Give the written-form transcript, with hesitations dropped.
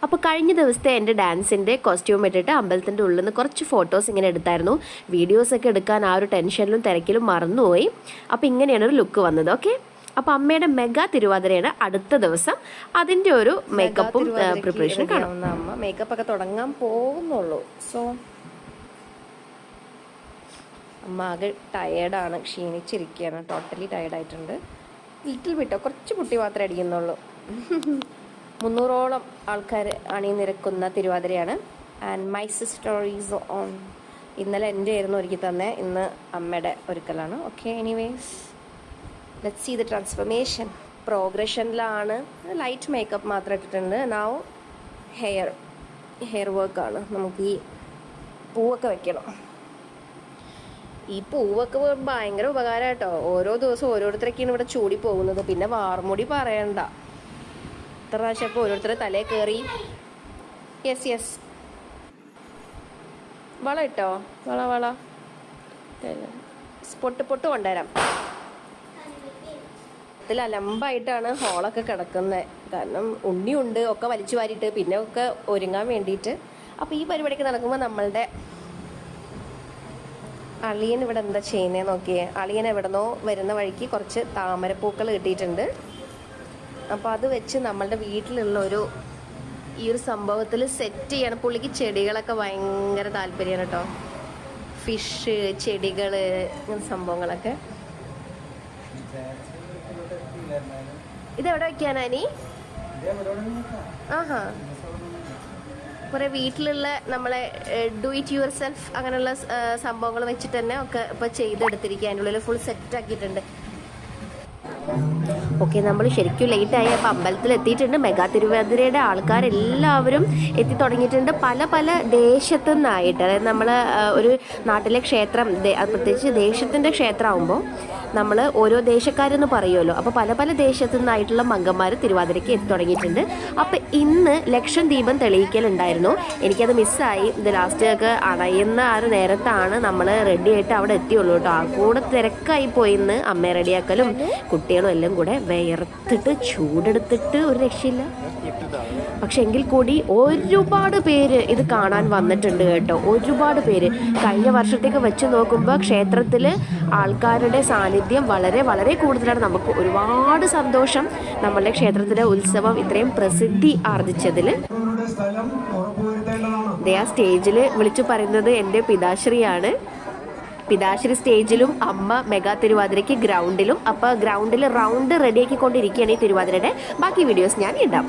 അപ്പോൾ കഴിഞ്ഞ ദിവസത്തെ എൻ്റെ ഡാൻസിൻ്റെ കോസ്റ്റ്യൂം ഇട്ടിട്ട് അമ്പലത്തിൻ്റെ ഉള്ളിൽ നിന്ന് കുറച്ച് ഫോട്ടോസ് ഇങ്ങനെ എടുത്തായിരുന്നു. വീഡിയോസൊക്കെ എടുക്കാൻ ആ ഒരു ടെൻഷനിലും തിരക്കിലും മറന്നുപോയി. അപ്പോൾ ഇങ്ങനെയാണ് ഒരു ലുക്ക് വന്നത്. ഓക്കെ, അപ്പോൾ അമ്മയുടെ മെഗാ തിരുവാതിരയാണ് അടുത്ത ദിവസം. അതിൻ്റെ ഒരു മേക്കപ്പും പ്രിപ്പറേഷനും കാണാം. അമ്മ മേക്കപ്പ് ഒക്കെ തുടങ്ങാൻ പോകുന്നുള്ളൂ. സോ അമ്മ ആകെ ടയേർഡാണ്, ക്ഷീണിച്ചിരിക്കുകയാണ്, ടോട്ടലി ടയേർഡായിട്ടുണ്ട്. ലിറ്റിൽ ബിട്ടോ കുറച്ച് കുട്ടി മാത്രമേ അടിക്കുന്നുള്ളൂ. 300ഓളം ആൾക്കാർ അണിനിരക്കുന്ന തിരുവാതിരയാണ്. And my sister is on. ഇന്നലെ എൻ്റെ ആയിരുന്നു ഒരുക്കി തന്നെ, ഇന്ന് അമ്മയുടെ ഒരുക്കലാണ്. Okay, anyways let's see the transformation. പ്രോഗ്രഷനിലാണ്. ലൈറ്റ് മേക്കപ്പ് മാത്രം ഇട്ടിട്ടുണ്ട്. നൗ ഹെയർ വർക്കാണ്. നമുക്ക് ഈ പൂവൊക്കെ വെക്കണം. ഈ പൂവൊക്കെ ഭയങ്കര ഉപകാരം കേട്ടോ. ഓരോ ദിവസം ഓരോരുത്തരൊക്കെയാണ് ഇവിടെ ചൂടി പോകുന്നത്. പിന്നെ വാർമുടി പറയണ്ട, ഇത്ര പ്രാവശ്യം ഇപ്പോൾ ഓരോരുത്തരുടെ തലയിൽ കയറി. യെസ് വള ഇട്ടോ, വള പൊട്ട് കൊണ്ടുവരാം. ഇതിൽ അലമ്പായിട്ടാണ് ഹോളൊക്കെ കിടക്കുന്നത്. കാരണം ഉണ്ണിയുണ്ട്, ഒക്കെ വലിച്ചു വാരിയിട്ട് പിന്നെ ഒക്കെ ഒരുങ്ങാൻ വേണ്ടിയിട്ട്. അപ്പോൾ ഈ പരിപാടിക്ക് നടക്കുമ്പോൾ നമ്മളുടെ അളിയൻ ഇവിടെ എന്താ ചെയ്യുന്നത് നോക്കിയേ. അളിയൻ എവിടെന്നോ വരുന്ന വഴിക്ക് കുറച്ച് താമരപ്പൂക്കൾ കിട്ടിയിട്ടുണ്ട്. അപ്പോൾ അത് വെച്ച് നമ്മളുടെ വീട്ടിലുള്ള ഈ ഒരു സംഭവത്തിൽ സെറ്റ് ചെയ്യണം. പുള്ളിക്ക് ചെടികളൊക്കെ ഭയങ്കര താല്പര്യമാണ് കേട്ടോ. ഫിഷ്, ചെടികൾ, ഇങ്ങനെ സംഭവങ്ങളൊക്കെ. ഇതെവിടെ വയ്ക്കാനാ നീ? ആഹാ, കുറേ വീട്ടിലുള്ള നമ്മളെ ഡു ഇറ്റ് യുവർ സെൽഫ് അങ്ങനെയുള്ള സംഭവങ്ങൾ വെച്ചിട്ട് തന്നെ ഒക്കെ ഇപ്പോൾ ചെയ്തെടുത്തിരിക്കുക. അതിൻ്റെ ഉള്ളിൽ ഫുൾ സെറ്റ് ആക്കിയിട്ടുണ്ട്. ഓക്കെ, നമ്മൾ ശരിക്കും ലേറ്റായി. അപ്പോൾ അമ്പലത്തിൽ എത്തിയിട്ടുണ്ട്. മെഗാ തിരുവാതിരയുടെ ആൾക്കാരെല്ലാവരും എത്തി തുടങ്ങിയിട്ടുണ്ട്. പല പല ദേശത്തു നിന്നായിട്ട്. അതായത് നമ്മൾ ഒരു നാട്ടിലെ ക്ഷേത്രം, പ്രത്യേകിച്ച് ദേശത്തിൻ്റെ ക്ഷേത്രമാകുമ്പോൾ നമ്മൾ ഓരോ ദേശക്കാരെന്ന് പറയുമല്ലോ. അപ്പോൾ പല പല ദേശത്തു നിന്നായിട്ടുള്ള മംഗന്മാർ തിരുവാതിരയ്ക്ക് എത്തി തുടങ്ങിയിട്ടുണ്ട്. അപ്പോൾ ഇന്ന് ലക്ഷം ദീപം തെളിയിക്കലുണ്ടായിരുന്നു. എനിക്കത് മിസ്സായി. ഇത് ലാസ്റ്റ് ഒക്കെ അണയുന്ന ആ ഒരു നേരത്താണ് നമ്മൾ റെഡിയായിട്ട് അവിടെ എത്തിയുള്ളൂ കേട്ടോ. ആ കൂടെ തിരക്കായി പോയി. ഇന്ന് അമ്മയെ റെഡിയാക്കലും കുട്ടികളും എല്ലാം കൂടെ വിയർത്തിട്ട് ചൂടെടുത്തിട്ട് ഒരു രക്ഷയില്ല. പക്ഷെ എങ്കിൽ കൂടി ഒരുപാട് പേര് ഇത് കാണാൻ വന്നിട്ടുണ്ട് കേട്ടോ. ഒരുപാട് പേര്. കഴിഞ്ഞ വർഷത്തേക്ക് വെച്ച് നോക്കുമ്പോൾ ക്ഷേത്രത്തിൽ ആൾക്കാരുടെ സാന്നിധ്യം വളരെ വളരെ കൂടുതലാണ്. നമുക്ക് ഒരുപാട് സന്തോഷം നമ്മളുടെ ക്ഷേത്രത്തിലെ ഉത്സവം ഇത്രയും പ്രസിദ്ധി ആർജിച്ചതിൽ. ആ സ്റ്റേജിൽ വിളിച്ചു പറയുന്നത് എൻ്റെ പിതാശ്രീയാണ്. പിതാശ്രീ സ്റ്റേജിലും അമ്മ മെഗാ തിരുവാതിരയ്ക്ക് ഗ്രൗണ്ടിലും. അപ്പോൾ ഗ്രൗണ്ടിൽ റൗണ്ട് റെഡിയാക്കിക്കൊണ്ടിരിക്കുകയാണ് ഈ തിരുവാതിരയുടെ. ബാക്കി വീഡിയോസ് ഞാൻ ഇടാം.